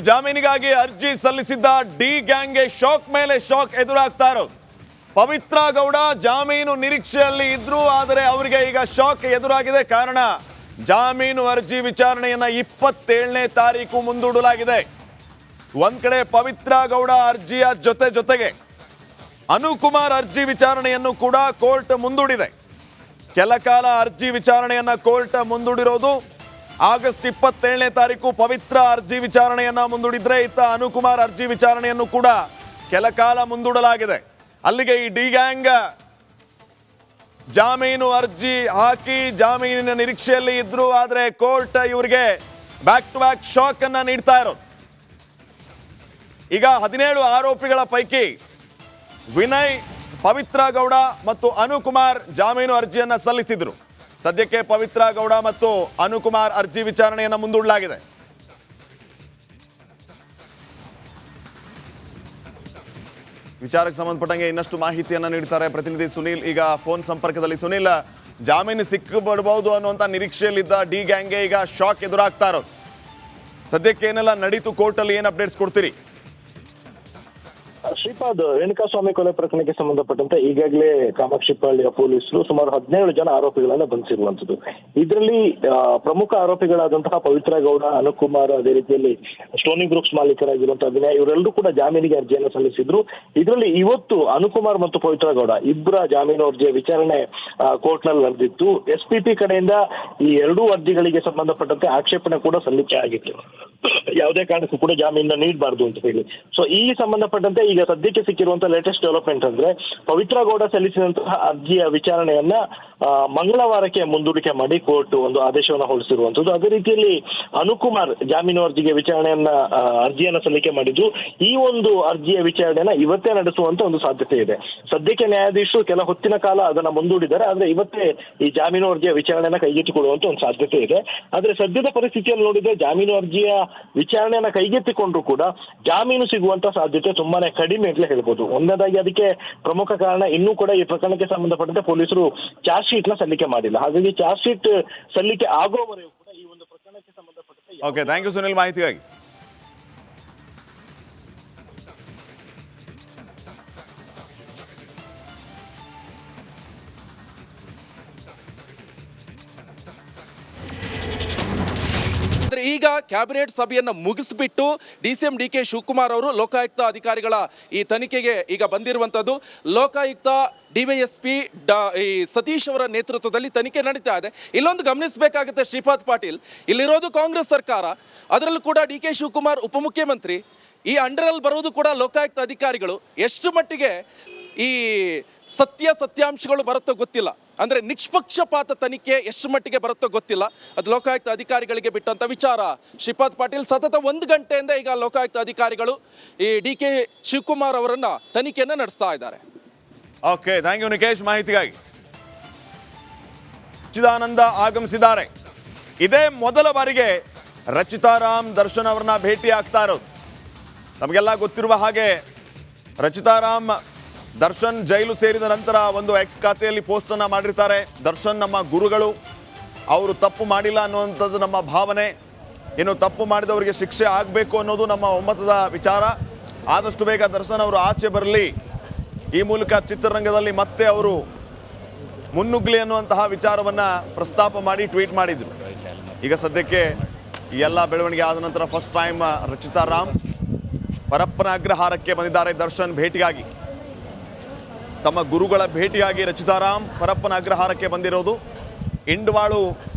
ಜಾಮೀನಿಗಾಗಿ ಅರ್ಜಿ ಸಲ್ಲಿಸಿದ್ದ D ಗ್ಯಾಂಗ್ಗೆ shock ಮೇಲೆ ಶಾಕ್ ಎದುರಾಗ್ತಾ ಇರೋದು. ಪವಿತ್ರ ಗೌಡ ಜಾಮೀನು ನಿರೀಕ್ಷೆಯಲ್ಲಿ ಇದ್ರು, ಆದರೆ ಅವರಿಗೆ ಈಗ ಶಾಕ್ ಎದುರಾಗಿದೆ. ಕಾರಣ ಜಾಮೀನು ಅರ್ಜಿ ವಿಚಾರಣೆಯನ್ನ 27ನೇ ತಾರೀಕು ಮುಂದೂಡಲಾಗಿದೆ. ಒಂದ್ ಕಡೆ ಪವಿತ್ರ ಗೌಡ ಅರ್ಜಿಯ ಜೊತೆಗೆ ಅನುಕುಮಾರ್ ಅರ್ಜಿ ವಿಚಾರಣೆಯನ್ನು ಕೂಡ ಕೋರ್ಟ್ ಮುಂದೂಡಿದೆ. ಕೆಲ ಕಾಲ ಅರ್ಜಿ ವಿಚಾರಣೆಯನ್ನ ಕೋರ್ಟ್ ಮುಂದೂಡಿರೋದು. ಆಗಸ್ಟ್ 27ನೇ ತಾರೀಕು ಪವಿತ್ರ ಅರ್ಜಿ ವಿಚಾರಣೆಯನ್ನ ಮುಂದೂಡಿದ್ರೆ, ಇತ್ತ ಅನುಕುಮಾರ್ ಅರ್ಜಿ ವಿಚಾರಣೆಯನ್ನು ಕೂಡ ಕೆಲ ಕಾಲ ಮುಂದೂಡಲಾಗಿದೆ. ಅಲ್ಲಿಗೆ ಈ ಡಿ ಗ್ಯಾಂಗ್ ಜಾಮೀನು ಅರ್ಜಿ ಹಾಕಿ ಜಾಮೀನಿನ ನಿರೀಕ್ಷೆಯಲ್ಲಿ ಇದ್ರು, ಆದರೆ ಕೋರ್ಟ್ ಇವರಿಗೆ ಬ್ಯಾಕ್ ಟು ಬ್ಯಾಕ್ ಶಾಕ್ ಅನ್ನ ನೀಡ್ತಾ ಇರೋದು. ಈಗ 17 ಆರೋಪಿಗಳ ಪೈಕಿ ವಿನಯ್, ಪವಿತ್ರ ಗೌಡ ಮತ್ತು ಅನುಕುಮಾರ್ ಜಾಮೀನು ಅರ್ಜಿಯನ್ನ ಸಲ್ಲಿಸಿದ್ರು. ಸದ್ಯಕ್ಕೆ ಪವಿತ್ರ ಗೌಡ ಮತ್ತು ಅನುಕುಮಾರ್ ಅರ್ಜಿ ವಿಚಾರಣೆಯನ್ನ ಮುಂದೂಡಲಾಗಿದೆ. ವಿಚಾರಕ್ಕೆ ಸಂಬಂಧಪಟ್ಟಂಗೆ ಇನ್ನಷ್ಟು ಮಾಹಿತಿಯನ್ನ ನೀಡ್ತಾರೆ ಪ್ರತಿನಿಧಿ ಸುನೀಲ್. ಈಗ ಫೋನ್ ಸಂಪರ್ಕದಲ್ಲಿ. ಸುನೀಲ್, ಜಾಮೀನು ಸಿಕ್ಕಬಿಡಬಹುದು ಅನ್ನುವಂಥ ನಿರೀಕ್ಷೆಯಲ್ಲಿದ್ದ ಡಿ ಗ್ಯಾಂಗ್ಗೆ ಈಗ ಶಾಕ್ ಎದುರಾಗ್ತಾ ಇರೋದು. ಸದ್ಯಕ್ಕೆ ಏನೆಲ್ಲ ನಡೀತು ಕೋರ್ಟಲ್ಲಿ, ಏನು ಅಪ್ಡೇಟ್ಸ್ ಕೊಡ್ತೀರಿ? ಶ್ರೀಪಾದ್, ರೇಣುಕಾಸ್ವಾಮಿ ಕೊಲೆ ಪ್ರಕರಣಕ್ಕೆ ಸಂಬಂಧಪಟ್ಟಂತೆ ಈಗಾಗಲೇ ಕಾಮಾಕ್ಷಿಪಾಳ್ಯ ಪೊಲೀಸರು ಸುಮಾರು 17 ಜನ ಆರೋಪಿಗಳನ್ನ ಬಂಧಿಸಿರುವಂತದ್ದು. ಇದರಲ್ಲಿ ಪ್ರಮುಖ ಆರೋಪಿಗಳಾದಂತಹ ಪವಿತ್ರ ಗೌಡ, ಅನುಕುಮಾರ್, ಅದೇ ರೀತಿಯಲ್ಲಿ ಸ್ಟೋನಿ ಗ್ರೂಪ್ಸ್ ಮಾಲೀಕರಾಗಿರುವಂತಹ ವಿನಯ್, ಇವರೆಲ್ಲರೂ ಕೂಡ ಜಾಮೀನಿಗೆ ಅರ್ಜಿಯನ್ನು ಸಲ್ಲಿಸಿದ್ರು. ಇದರಲ್ಲಿ ಇವತ್ತು ಅನುಕುಮಾರ್ ಮತ್ತು ಪವಿತ್ರ ಗೌಡ ಇಬ್ಬರ ಜಾಮೀನು ಅರ್ಜಿಯ ವಿಚಾರಣೆ ಕೋರ್ಟ್ ನಲ್ಲಿ ನಡೆದಿತ್ತು. SPP ಕಡೆಯಿಂದ ಈ ಎರಡೂ ಅರ್ಜಿಗಳಿಗೆ ಸಂಬಂಧಪಟ್ಟಂತೆ ಆಕ್ಷೇಪಣೆ ಕೂಡ ಸಲ್ಲಿಕೆ ಆಗಿತ್ತು. ಯಾವುದೇ ಕಾರಣಕ್ಕೂ ಕೂಡ ಜಾಮೀನ ನೀಡಬಾರ್ದು ಅಂತ ಹೇಳಿ. ಸೊ ಈ ಸಂಬಂಧಪಟ್ಟಂತೆ ಈಗ ಸದ್ಯಕ್ಕೆ ಸಿಕ್ಕಿರುವಂತಹ ಲೇಟೆಸ್ಟ್ ಡೆವಲಪ್ಮೆಂಟ್ ಅಂದ್ರೆ, ಪವಿತ್ರ ಗೌಡ ಸಲ್ಲಿಸಿದಂತಹ ಅರ್ಜಿಯ ವಿಚಾರಣೆಯನ್ನ ಮಂಗಳವಾರಕ್ಕೆ ಮುಂದೂಡಿಕೆ ಮಾಡಿ ಕೋರ್ಟ್ ಒಂದು ಆದೇಶವನ್ನು ಹೊರಡಿಸಿರುವಂತದ್ದು. ಅದೇ ರೀತಿಯಲ್ಲಿ ಅನುಕುಮಾರ್ ಜಾಮೀನು ಅರ್ಜಿಗೆ ವಿಚಾರಣೆಯನ್ನ ಅರ್ಜಿಯನ್ನ ಸಲ್ಲಿಕೆ ಮಾಡಿದ್ದು. ಈ ಒಂದು ಅರ್ಜಿಯ ವಿಚಾರಣೆಯನ್ನ ಇವತ್ತೇ ನಡೆಸುವಂತ ಒಂದು ಸಾಧ್ಯತೆ ಇದೆ. ಸದ್ಯಕ್ಕೆ ನ್ಯಾಯಾಧೀಶರು ಕೆಲ ಹೊತ್ತಿನ ಕಾಲ ಅದನ್ನ ಮುಂದೂಡಿದ್ದಾರೆ, ಆದ್ರೆ ಇವತ್ತೇ ಈ ಜಾಮೀನು ಅರ್ಜಿಯ ವಿಚಾರಣೆಯನ್ನ ಕೈಗೆತ್ತಿಕೊಳ್ಳುವಂತ ಒಂದು ಸಾಧ್ಯತೆ ಇದೆ. ಆದ್ರೆ ಸದ್ಯದ ಪರಿಸ್ಥಿತಿಯಲ್ಲಿ ನೋಡಿದ್ರೆ ಜಾಮೀನು ಅರ್ಜಿಯ ವಿಚಾರಣೆಯನ್ನ ಕೈಗೆತ್ತಿಕೊಂಡ್ರು ಕೂಡ ಜಾಮೀನು ಸಿಗುವಂತ ಸಾಧ್ಯತೆ ತುಂಬಾನೇ ಕಡಿಮೆ ಅಂತಲೇ ಹೇಳ್ಬೋದು. ಒಂದನೇದಾಗಿ ಅದಕ್ಕೆ ಪ್ರಮುಖ ಕಾರಣ, ಇನ್ನೂ ಕೂಡ ಈ ಪ್ರಕರಣಕ್ಕೆ ಸಂಬಂಧಪಟ್ಟಂತೆ ಪೊಲೀಸರು ಚಾರ್ಜ್ ಶೀಟ್ ನ ಸಲ್ಲಿಕೆ ಮಾಡಿಲ್ಲ. ಹಾಗಾಗಿ ಚಾರ್ಜ್ ಶೀಟ್ ಸಲ್ಲಿಕೆ ಆಗೋವರೆಗೂ ಕೂಡ ಈ ಒಂದು ಪ್ರಕರಣಕ್ಕೆ ಸಂಬಂಧಪಟ್ಟಂತೆ. ಓಕೆ, ಥ್ಯಾಂಕ್ ಯು ಸುನಿಲ್ ಮಾಹಿತಿಗಾಗಿ. ಈಗ ಕ್ಯಾಬಿನೆಟ್ ಸಭೆಯನ್ನು ಮುಗಿಸ್ಬಿಟ್ಟು DCM DK ಶಿವಕುಮಾರ್ ಅವರು ಲೋಕಾಯುಕ್ತ ಅಧಿಕಾರಿಗಳ ಈ ತನಿಖೆಗೆ ಈಗ ಬಂದಿರುವಂಥದ್ದು. ಲೋಕಾಯುಕ್ತ DYSP ಈ ಸತೀಶ್ ಅವರ ನೇತೃತ್ವದಲ್ಲಿ ತನಿಖೆ ನಡೀತಾ ಇದೆ. ಇಲ್ಲೊಂದು ಗಮನಿಸಬೇಕಾಗುತ್ತೆ ಶ್ರೀಪಾದ್ ಪಾಟೀಲ್, ಇಲ್ಲಿರೋದು ಕಾಂಗ್ರೆಸ್ ಸರ್ಕಾರ, ಅದರಲ್ಲೂ ಕೂಡ DK ಶಿವಕುಮಾರ್ ಉಪಮುಖ್ಯಮಂತ್ರಿ, ಈ ಅಂಡರಲ್ಲಿ ಬರೋದು ಕೂಡ ಲೋಕಾಯುಕ್ತ ಅಧಿಕಾರಿಗಳು. ಎಷ್ಟು ಮಟ್ಟಿಗೆ ಈ ಸತ್ಯಾಂಶಗಳು ಬರುತ್ತೋ ಗೊತ್ತಿಲ್ಲ, ಅಂದರೆ ನಿಷ್ಪಕ್ಷಪಾತ ತನಿಖೆ ಎಷ್ಟು ಮಟ್ಟಿಗೆ ಬರುತ್ತೋ ಗೊತ್ತಿಲ್ಲ. ಅದು ಲೋಕಾಯುಕ್ತ ಅಧಿಕಾರಿಗಳಿಗೆ ಬಿಟ್ಟಂಥ ವಿಚಾರ. ಶ್ರೀಪಾದ್ ಪಾಟೀಲ್, ಸತತ 1 ಗಂಟೆಯಿಂದ ಈಗ ಲೋಕಾಯುಕ್ತ ಅಧಿಕಾರಿಗಳು ಈ DK ಶಿವಕುಮಾರ್ ಅವರನ್ನ ತನಿಖೆಯನ್ನು ನಡೆಸ್ತಾ ಇದ್ದಾರೆ. ಓಕೆ, ಥ್ಯಾಂಕ್ ಯು ನಿಕೇಶ್ ಮಾಹಿತಿಗಾಗಿ. ಸಚ್ಚಿದಾನಂದ ಆಗಮಿಸಿದ್ದಾರೆ. ಇದೇ ಮೊದಲ ಬಾರಿಗೆ ರಚಿತಾ ರಾಮ್ ದರ್ಶನ್ ಅವರನ್ನ ಭೇಟಿ ಆಗ್ತಾ ಇರೋದು. ನಮಗೆಲ್ಲ ಗೊತ್ತಿರುವ ಹಾಗೆ ರಚಿತಾ ರಾಮ್ ದರ್ಶನ್ ಜೈಲು ಸೇರಿದ ನಂತರ ಒಂದು ಎಕ್ಸ್ ಖಾತೆಯಲ್ಲಿ ಪೋಸ್ಟ್ ಅನ್ನ ಮಾಡಿರ್ತಾರೆ. ದರ್ಶನ್ ನಮ್ಮ ಗುರುಗಳು, ಅವರು ತಪ್ಪು ಮಾಡಿಲ್ಲ ಅನ್ನುವಂಥದ್ದು ನಮ್ಮ ಭಾವನೆ. ಇನ್ನು ತಪ್ಪು ಮಾಡಿದವರಿಗೆ ಶಿಕ್ಷೆ ಆಗಬೇಕು ಅನ್ನೋದು ನಮ್ಮ ಒಮ್ಮತದ ವಿಚಾರ. ಆದಷ್ಟು ಬೇಗ ದರ್ಶನ್ ಅವರು ಆಚೆ ಬರಲಿ, ಈ ಮೂಲಕ ಚಿತ್ರರಂಗದಲ್ಲಿ ಮತ್ತೆ ಅವರು ಮುನ್ನುಗ್ಗಲಿ ಅನ್ನುವಂತಹ ವಿಚಾರವನ್ನು ಪ್ರಸ್ತಾಪ ಮಾಡಿ ಟ್ವೀಟ್ ಮಾಡಿದರು. ಈಗ ಸದ್ಯಕ್ಕೆ ಈ ಎಲ್ಲ ಬೆಳವಣಿಗೆ ಆದ ನಂತರ ಫಸ್ಟ್ ಟೈಮ್ ರಚಿತಾ ರಾಮ್ ಪರಪ್ಪನ ಅಗ್ರಹಾರಕ್ಕೆ ಬಂದಿದ್ದಾರೆ ದರ್ಶನ್ ಭೇಟಿಗಾಗಿ. ತಮ್ಮ ಗುರುಗಳ ಭೇಟಿಯಾಗಿ ರಚಿತಾ ರಾಮ್ ಪರಪ್ಪನ ಅಗ್ರಹಾರಕ್ಕೆ ಬಂದಿರೋದು. ಇಂಡವಾಳು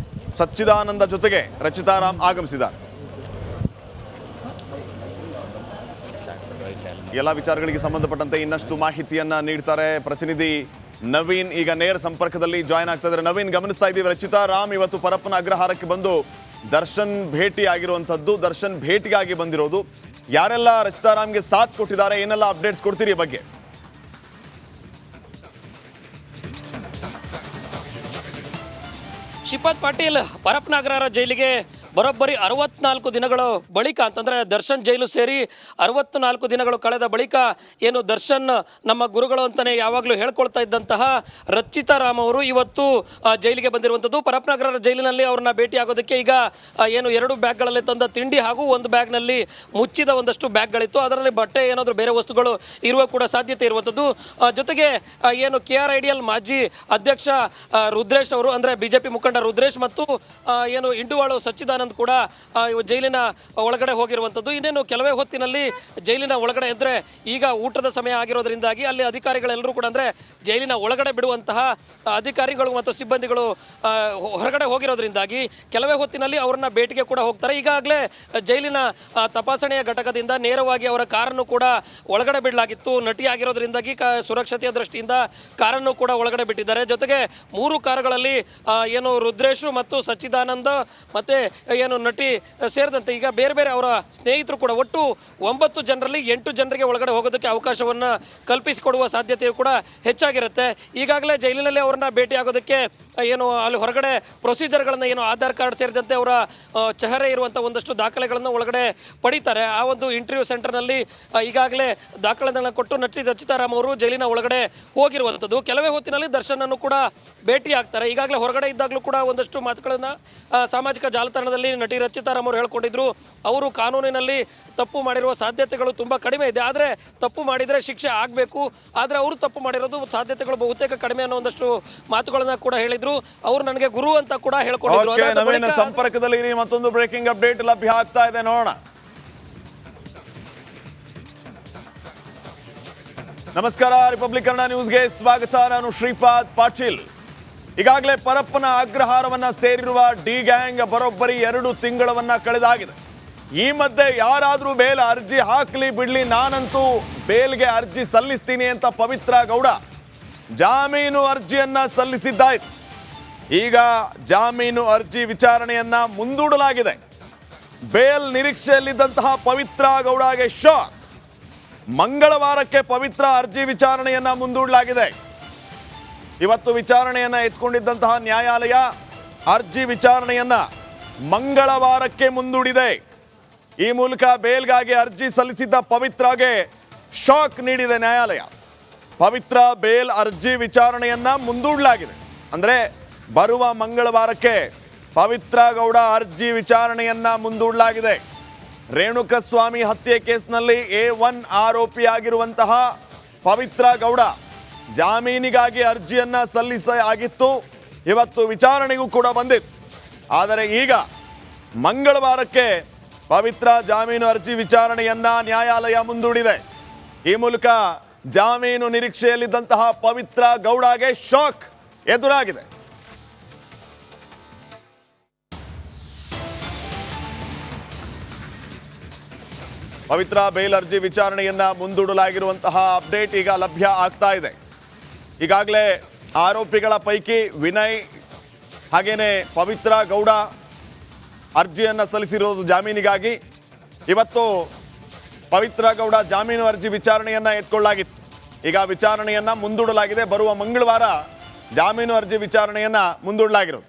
ಸಚ್ಚಿದಾನಂದ ಜೊತೆಗೆ ರಚಿತಾ ರಾಮ್ ಆಗಮಿಸಿದ್ದಾರೆ. ಎಲ್ಲ ವಿಚಾರಗಳಿಗೆ ಸಂಬಂಧಪಟ್ಟಂತೆ ಇನ್ನಷ್ಟು ಮಾಹಿತಿಯನ್ನ ನೀಡ್ತಾರೆ ಪ್ರತಿನಿಧಿ ನವೀನ್. ಈಗ ನೇರ ಸಂಪರ್ಕದಲ್ಲಿ ಜಾಯ್ನ್ ಆಗ್ತಾ ಇದ್ದಾರೆ. ನವೀನ್, ಗಮನಿಸ್ತಾ ಇದ್ದೀವಿ ರಚಿತಾ ರಾಮ್ ಇವತ್ತು ಪರಪ್ಪನ ಅಗ್ರಹಾರಕ್ಕೆ ಬಂದು ದರ್ಶನ್ ಭೇಟಿ ಆಗಿರುವಂಥದ್ದು, ದರ್ಶನ್ ಭೇಟಿಗಾಗಿ ಬಂದಿರೋದು. ಯಾರೆಲ್ಲ ರಚಿತಾ ರಾಮ್ಗೆ ಸಾಥ್ ಕೊಟ್ಟಿದ್ದಾರೆ, ಏನೆಲ್ಲ ಅಪ್ಡೇಟ್ಸ್ ಕೊಡ್ತೀರಿ ಈ ಬಗ್ಗೆ? ಶ್ರೀಪಾದ್ ಪಾಟೀಲ್, ಪರಪ್ಪನ ಅಗ್ರಹಾರ ಜೈಲಿಗೆ ಬರೋಬ್ಬರಿ 64 ದಿನಗಳ ಬಳಿಕ ಅಂತಂದರೆ ದರ್ಶನ್ ಜೈಲು ಸೇರಿ 64 ದಿನಗಳು ಕಳೆದ ಬಳಿಕ ಏನು ದರ್ಶನ್ ನಮ್ಮ ಗುರುಗಳು ಅಂತಲೇ ಯಾವಾಗಲೂ ಹೇಳ್ಕೊಳ್ತಾ ಇದ್ದಂತಹ ರಚಿತಾ ರಾಮ್ ಅವರು ಇವತ್ತು ಜೈಲಿಗೆ ಬಂದಿರುವಂಥದ್ದು. ಪರಪ್ಪನಗರ ಜೈಲಿನಲ್ಲಿ ಅವ್ರನ್ನ ಭೇಟಿ ಆಗೋದಕ್ಕೆ ಈಗ ಏನು 2 ಬ್ಯಾಗ್ಗಳಲ್ಲಿ ತಂದ ತಿಂಡಿ ಹಾಗೂ ಒಂದು ಬ್ಯಾಗ್ನಲ್ಲಿ ಮುಚ್ಚಿದ ಒಂದಷ್ಟು ಬ್ಯಾಗ್ಗಳಿತ್ತು. ಅದರಲ್ಲಿ ಬಟ್ಟೆ ಏನಾದರೂ ಬೇರೆ ವಸ್ತುಗಳು ಇರುವ ಕೂಡ ಸಾಧ್ಯತೆ ಇರುವಂಥದ್ದು. ಜೊತೆಗೆ ಏನು KRIDL ಮಾಜಿ ಅಧ್ಯಕ್ಷ ರುದ್ರೇಶ್ ಅವರು ಅಂದರೆ ಬಿಜೆಪಿ ಮುಖಂಡ ರುದ್ರೇಶ್ ಮತ್ತು ಏನು ಇಂಡುವಾಳು ಸಚ್ಚಿದಾನಂದ್ ಕೂಡ ಜೈಲಿನ ಒಳಗಡೆ ಹೋಗಿರುವಂಥದ್ದು. ಇನ್ನೇನು ಕೆಲವೇ ಹೊತ್ತಿನಲ್ಲಿ ಜೈಲಿನ ಒಳಗಡೆ ಇದ್ದರೆ ಈಗ ಊಟದ ಸಮಯ ಆಗಿರೋದ್ರಿಂದಾಗಿ ಅಲ್ಲಿ ಅಧಿಕಾರಿಗಳೆಲ್ಲರೂ ಕೂಡ ಅಂದರೆ ಜೈಲಿನ ಒಳಗಡೆ ಬಿಡುವಂತಹ ಅಧಿಕಾರಿಗಳು ಮತ್ತು ಸಿಬ್ಬಂದಿಗಳು ಹೊರಗಡೆ ಹೋಗಿರೋದ್ರಿಂದಾಗಿ ಕೆಲವೇ ಹೊತ್ತಿನಲ್ಲಿ ಅವರನ್ನ ಭೇಟಿಗೆ ಕೂಡ ಹೋಗ್ತಾರೆ. ಈಗಾಗಲೇ ಜೈಲಿನ ತಪಾಸಣೆಯ ಘಟಕದಿಂದ ನೇರವಾಗಿ ಅವರ ಕಾರನ್ನು ಕೂಡ ಒಳಗಡೆ ಬಿಡಲಾಗಿತ್ತು. ನಟಿ ಆಗಿರೋದ್ರಿಂದಾಗಿ ಸುರಕ್ಷತೆಯ ದೃಷ್ಟಿಯಿಂದ ಕಾರನ್ನು ಕೂಡ ಒಳಗಡೆ ಬಿಟ್ಟಿದ್ದಾರೆ. ಜೊತೆಗೆ 3 ಕಾರುಗಳಲ್ಲಿ ಏನು ರುದ್ರೇಶು ಮತ್ತು ಸಚ್ಚಿದಾನಂದ ಮತ್ತೆ ಏನು ನಟಿ ಸೇರಿದಂತೆ ಈಗ ಬೇರೆ ಬೇರೆ ಅವರ ಸ್ನೇಹಿತರು ಕೂಡ ಒಟ್ಟು 9 ಜನರಲ್ಲಿ 8 ಜನರಿಗೆ ಒಳಗಡೆ ಹೋಗೋದಕ್ಕೆ ಅವಕಾಶವನ್ನು ಕಲ್ಪಿಸಿಕೊಡುವ ಸಾಧ್ಯತೆಯು ಕೂಡ ಹೆಚ್ಚಾಗಿರುತ್ತೆ. ಈಗಾಗಲೇ ಜೈಲಿನಲ್ಲಿ ಅವರನ್ನ ಭೇಟಿ ಆಗೋದಕ್ಕೆ ಏನು ಅಲ್ಲಿ ಹೊರಗಡೆ ಪ್ರೊಸೀಜರ್ಗಳನ್ನು ಏನು ಆಧಾರ್ ಕಾರ್ಡ್ ಸೇರಿದಂತೆ ಅವರ ಚೆಹರೆ ಇರುವಂಥ ಒಂದಷ್ಟು ದಾಖಲೆಗಳನ್ನು ಒಳಗಡೆ ಪಡೀತಾರೆ. ಆ ಒಂದು ಇಂಟರ್ವ್ಯೂ ಸೆಂಟರ್ನಲ್ಲಿ ಈಗಾಗಲೇ ದಾಖಲೆಗಳನ್ನು ಕೊಟ್ಟು ನಟಿ ರಚಿತಾ ರಾಮ್ ಅವರು ಜೈಲಿನ ಒಳಗಡೆ ಹೋಗಿರುವಂಥದ್ದು. ಕೆಲವೇ ಹೊತ್ತಿನಲ್ಲಿ ದರ್ಶನನ್ನು ಕೂಡ ಭೇಟಿ ಆಗ್ತಾರೆ. ಈಗಾಗಲೇ ಹೊರಗಡೆ ಇದ್ದಾಗಲೂ ಕೂಡ ಒಂದಷ್ಟು ಮಾತುಗಳನ್ನು ಸಾಮಾಜಿಕ ಜಾಲತಾಣದಲ್ಲಿ ನಟಿ ರಚಿತಾ ರಾಮ್ ಅವರು ಹೇಳ್ಕೊಂಡಿದ್ರು. ಅವರು ಕಾನೂನಿನಲ್ಲಿ ತಪ್ಪು ಮಾಡಿರುವ ಸಾಧ್ಯತೆಗಳು ತುಂಬ ಕಡಿಮೆ ಇದೆ, ಆದರೆ ತಪ್ಪು ಮಾಡಿದರೆ ಶಿಕ್ಷೆ ಆಗಬೇಕು, ಆದರೆ ಅವರು ತಪ್ಪು ಮಾಡಿರೋದು ಸಾಧ್ಯತೆಗಳು ಬಹುತೇಕ ಕಡಿಮೆ ಅನ್ನೋ ಒಂದಷ್ಟು ಮಾತುಗಳನ್ನ ಕೂಡ ಹೇಳಿದ್ರು. ಅವರು ನನಗೆ ಗುರು ಅಂತ ಕೂಡ ಹೇಳ್ಕೊಂಡಿದ್ರು. ಸಂಪರ್ಕದಲ್ಲಿ ಮತ್ತೊಂದು ಬ್ರೇಕಿಂಗ್ ಅಪ್ಡೇಟ್ ಲಭ್ಯ ಆಗ್ತಾ ಇದೆ, ನೋಡೋಣ. ನಮಸ್ಕಾರ, ರಿಪಬ್ಲಿಕ್ ಕನ್ನಡ ನ್ಯೂಸ್ಗೆ ಸ್ವಾಗತ. ನಾನು ಶ್ರೀಪಾದ್ ಪಾಟೀಲ್. ಈಗಾಗಲೇ ಪರಪ್ಪನ ಅಗ್ರಹಾರವನ್ನ ಸೇರಿರುವ ಡಿ ಗ್ಯಾಂಗ್ ಬರೋಬ್ಬರಿ 2 ತಿಂಗಳವನ್ನ ಕಳೆದಾಗಿದೆ. ಈ ಮಧ್ಯೆ ಯಾರಾದ್ರೂ ಬೇಲ್ ಅರ್ಜಿ ಹಾಕ್ಲಿ ಬಿಡ್ಲಿ, ನಾನಂತೂ ಬೇಲ್ಗೆ ಅರ್ಜಿ ಸಲ್ಲಿಸ್ತೀನಿ ಅಂತ ಪವಿತ್ರ ಗೌಡ ಜಾಮೀನು ಅರ್ಜಿಯನ್ನ ಸಲ್ಲಿಸಿದ್ದಾಯ್ತು. ಈಗ ಜಾಮೀನು ಅರ್ಜಿ ವಿಚಾರಣೆಯನ್ನ ಮುಂದೂಡಲಾಗಿದೆ. ಬೇಲ್ ನಿರೀಕ್ಷೆಯಲ್ಲಿದ್ದಂತಹ ಪವಿತ್ರ ಗೌಡಗೆ ಶಾಕ್. ಮಂಗಳವಾರಕ್ಕೆ ಪವಿತ್ರ ಅರ್ಜಿ ವಿಚಾರಣೆಯನ್ನ ಮುಂದೂಡಲಾಗಿದೆ. ಇವತ್ತು ವಿಚಾರಣೆಯನ್ನ ಎತ್ಕೊಂಡಿದ್ದಂತಹ ನ್ಯಾಯಾಲಯ ಅರ್ಜಿ ವಿಚಾರಣೆಯನ್ನ ಮಂಗಳವಾರಕ್ಕೆ ಮುಂದೂಡಿದೆ. ಈ ಮೂಲಕ ಬೇಲ್ಗಾಗಿ ಅರ್ಜಿ ಸಲ್ಲಿಸಿದ್ದ ಪವಿತ್ರಗೆ ಶಾಕ್ ನೀಡಿದೆ ನ್ಯಾಯಾಲಯ. ಪವಿತ್ರ ಬೇಲ್ ಅರ್ಜಿ ವಿಚಾರಣೆಯನ್ನ ಮುಂದೂಡಲಾಗಿದೆ. ಅಂದ್ರೆ ಬರುವ ಮಂಗಳವಾರಕ್ಕೆ ಪವಿತ್ರ ಗೌಡ ಅರ್ಜಿ ವಿಚಾರಣೆಯನ್ನ ಮುಂದೂಡಲಾಗಿದೆ. ರೇಣುಕಸ್ವಾಮಿ ಹತ್ಯೆ ಕೇಸ್ನಲ್ಲಿ A1 ಆರೋಪಿಯಾಗಿರುವಂತಹ ಪವಿತ್ರ ಗೌಡ ಜಾಮೀನಿಗಾಗಿ ಅರ್ಜಿಯನ್ನ ಸಲ್ಲಿಸಲಾಗಿತ್ತು. ಇವತ್ತು ವಿಚಾರಣೆಗೂ ಕೂಡ ಬಂದಿತ್ತು. ಆದರೆ ಈಗ ಮಂಗಳವಾರಕ್ಕೆ ಪವಿತ್ರ ಜಾಮೀನು ಅರ್ಜಿ ವಿಚಾರಣೆಯನ್ನ ನ್ಯಾಯಾಲಯ ಮುಂದೂಡಿದೆ. ಈ ಮೂಲಕ ಜಾಮೀನು ನಿರೀಕ್ಷೆಯಲ್ಲಿದ್ದಂತಹ ಪವಿತ್ರ ಗೌಡಗೆ ಶಾಕ್ ಎದುರಾಗಿದೆ. ಪವಿತ್ರ ಬೇಲ್ ಅರ್ಜಿ ವಿಚಾರಣೆಯನ್ನ ಮುಂದೂಡಲಾಗಿರುವಂತಹ ಅಪ್ಡೇಟ್ ಈಗ ಲಭ್ಯ ಆಗ್ತಾ ಇದೆ. ಈಗಾಗಲೇ ಆರೋಪಿಗಳ ಪೈಕಿ ವಿನಯ್ ಹಾಗೇನೆ ಪವಿತ್ರ ಗೌಡ ಅರ್ಜಿಯನ್ನು ಸಲ್ಲಿಸಿರೋದು ಜಾಮೀನಿಗಾಗಿ. ಇವತ್ತು ಪವಿತ್ರ ಗೌಡ ಜಾಮೀನು ಅರ್ಜಿ ವಿಚಾರಣೆಯನ್ನ ಎತ್ಕೊಳ್ಳಲಾಗಿತ್ತು. ಈಗ ವಿಚಾರಣೆಯನ್ನ ಮುಂದೂಡಲಾಗಿದೆ. ಬರುವ ಮಂಗಳವಾರ ಜಾಮೀನು ಅರ್ಜಿ ವಿಚಾರಣೆಯನ್ನ ಮುಂದೂಡಲಾಗಿರೋದು.